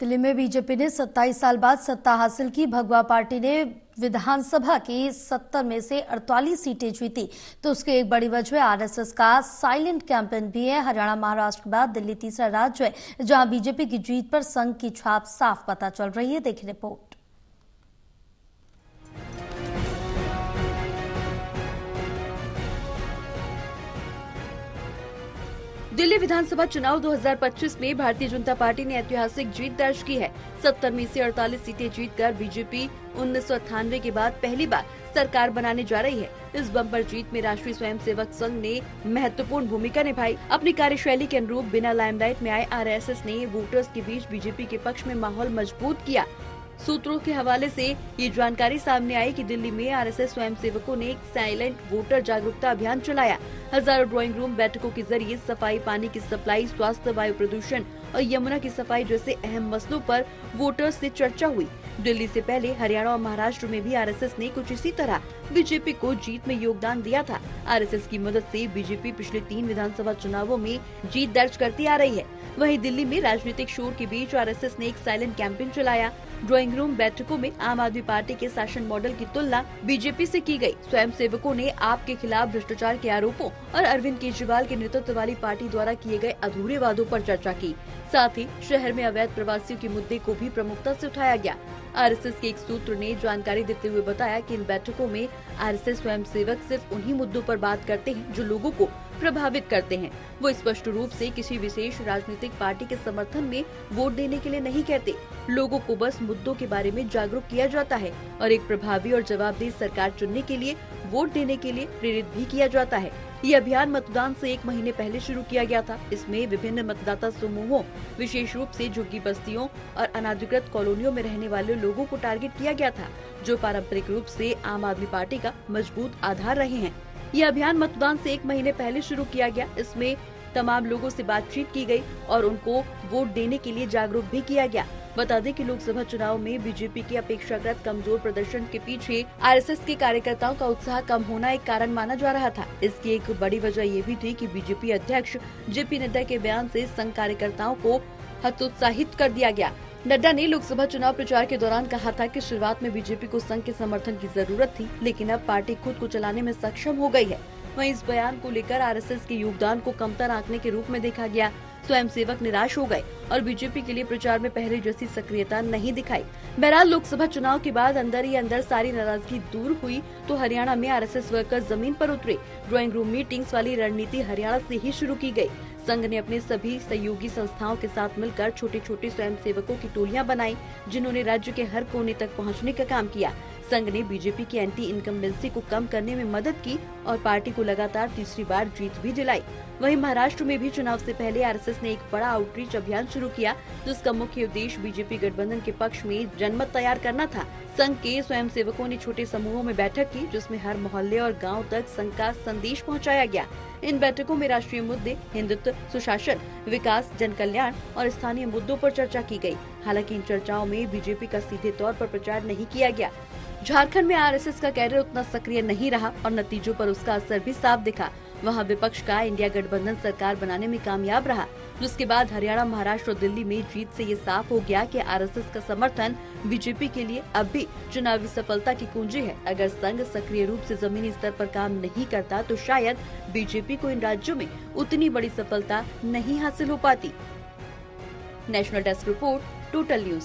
दिल्ली में बीजेपी ने 27 साल बाद सत्ता हासिल की। भगवा पार्टी ने विधानसभा की 70 में से 48 सीटें जीती, तो उसकी एक बड़ी वजह आरएसएस का साइलेंट कैंपेन भी है। हरियाणा महाराष्ट्र के बाद दिल्ली तीसरा राज्य है जहां बीजेपी की जीत पर संघ की छाप साफ पता चल रही है। देखिए रिपोर्ट। दिल्ली विधानसभा चुनाव 2025 में भारतीय जनता पार्टी ने ऐतिहासिक जीत दर्ज की है। 70 में से 48 सीटें जीतकर बीजेपी 1998 के बाद पहली बार सरकार बनाने जा रही है। इस बम्पर जीत में राष्ट्रीय स्वयंसेवक संघ ने महत्वपूर्ण भूमिका निभाई। अपनी कार्यशैली के अनुरूप बिना लाइमलाइट में आए आरएसएस ने वोटर्स के बीच बीजेपी के पक्ष में माहौल मजबूत किया। सूत्रों के हवाले से ये जानकारी सामने आई कि दिल्ली में आरएसएस स्वयंसेवकों ने एक साइलेंट वोटर जागरूकता अभियान चलाया। हजारों ड्राइंग रूम बैठकों के जरिए सफाई, पानी की सप्लाई, स्वास्थ्य, वायु प्रदूषण और यमुना की सफाई जैसे अहम मसलों पर वोटर्स से चर्चा हुई। दिल्ली से पहले हरियाणा और महाराष्ट्र में भी आरएसएस ने कुछ इसी तरह बीजेपी को जीत में योगदान दिया था। आरएसएस की मदद से बीजेपी पिछले 3 विधानसभा चुनावों में जीत दर्ज करती आ रही है। वहीं दिल्ली में राजनीतिक शोर के बीच आरएसएस ने एक साइलेंट कैंपेन चलाया। ड्राइंग रूम बैठकों में आम आदमी पार्टी के शासन मॉडल की तुलना बीजेपी से की गई। स्वयंसेवकों ने आप के खिलाफ भ्रष्टाचार के आरोपों और अरविंद केजरीवाल के नेतृत्व वाली पार्टी द्वारा किए गए अधूरे वादों पर चर्चा की। साथ ही शहर में अवैध प्रवासियों के मुद्दे को भी प्रमुखता से उठाया गया। आरएसएस के एक सूत्र ने जानकारी देते हुए बताया कि इन बैठकों में आरएसएस स्वयंसेवक सिर्फ उन्हीं मुद्दों पर बात करते हैं जो लोगों को प्रभावित करते हैं। वो स्पष्ट रूप से किसी विशेष राजनीतिक पार्टी के समर्थन में वोट देने के लिए नहीं कहते। लोगों को बस मुद्दों के बारे में जागरूक किया जाता है और एक प्रभावी और जवाबदेह सरकार चुनने के लिए वोट देने के लिए प्रेरित भी किया जाता है। ये अभियान मतदान से 1 महीने पहले शुरू किया गया था। इसमें विभिन्न मतदाता समूहों, विशेष रूप से झुग्गी बस्तियों और अनाधिकृत कॉलोनियों में रहने वाले लोगों को टारगेट किया गया था, जो पारंपरिक रूप से आम आदमी पार्टी का मजबूत आधार रहे हैं। ये अभियान मतदान से 1 महीने पहले शुरू किया गया। इसमें तमाम लोगों से बातचीत की गई और उनको वोट देने के लिए जागरूक भी किया गया। बता दें कि लोकसभा चुनाव में बीजेपी के अपेक्षाकृत कमजोर प्रदर्शन के पीछे आरएसएस के कार्यकर्ताओं का उत्साह कम होना एक कारण माना जा रहा था। इसकी एक बड़ी वजह ये भी थी कि बीजेपी अध्यक्ष जेपी नड्डा के बयान से संघ कार्यकर्ताओं को हतोत्साहित कर दिया गया। नड्डा ने लोकसभा चुनाव प्रचार के दौरान कहा था कि शुरुआत में बीजेपी को संघ के समर्थन की जरूरत थी, लेकिन अब पार्टी खुद को चलाने में सक्षम हो गई है। वहीं इस बयान को लेकर आरएसएस के योगदान को कमतर आंकने के रूप में देखा गया। स्वयंसेवक निराश हो गए और बीजेपी के लिए प्रचार में पहले जैसी सक्रियता नहीं दिखाई। बहरहाल लोकसभा चुनाव के बाद अंदर ही अंदर सारी नाराजगी दूर हुई तो हरियाणा में आरएसएस वर्कर्स जमीन पर उतरे। ड्राइंग रूम मीटिंग्स वाली रणनीति हरियाणा से ही शुरू की गई। संघ ने अपने सभी सहयोगी संस्थाओं के साथ मिलकर छोटे छोटे स्वयंसेवकों की टोलियां बनाई, जिन्होंने राज्य के हर कोने तक पहुंचने का काम किया। संघ ने बीजेपी की एंटी इनकम्बेंसी को कम करने में मदद की और पार्टी को लगातार तीसरी बार जीत भी दिलाई। वहीं महाराष्ट्र में भी चुनाव से पहले आरएसएस ने एक बड़ा आउटरीच अभियान शुरू किया, जिसका मुख्य उद्देश्य बीजेपी गठबंधन के पक्ष में जनमत तैयार करना था। संघ के स्वयंसेवकों ने छोटे समूहों में बैठक की, जिसमें हर मोहल्ले और गाँव तक संघ का संदेश पहुँचाया गया। इन बैठकों में राष्ट्रीय मुद्दे, हिंदुत्व, सुशासन, विकास, जन कल्याण और स्थानीय मुद्दों पर चर्चा की गई। हालांकि इन चर्चाओं में बीजेपी का सीधे तौर पर प्रचार नहीं किया गया। झारखंड में आरएसएस का कैडर उतना सक्रिय नहीं रहा और नतीजों पर उसका असर भी साफ दिखा। वहां विपक्ष का इंडिया गठबंधन सरकार बनाने में कामयाब रहा, जिसके बाद हरियाणा, महाराष्ट्र और दिल्ली में जीत से ये साफ हो गया कि आरएसएस का समर्थन बीजेपी के लिए अब भी चुनावी सफलता की कुंजी है। अगर संघ सक्रिय रूप से जमीनी स्तर पर काम नहीं करता तो शायद बीजेपी को इन राज्यों में उतनी बड़ी सफलता नहीं हासिल हो पाती। National desk report, total news.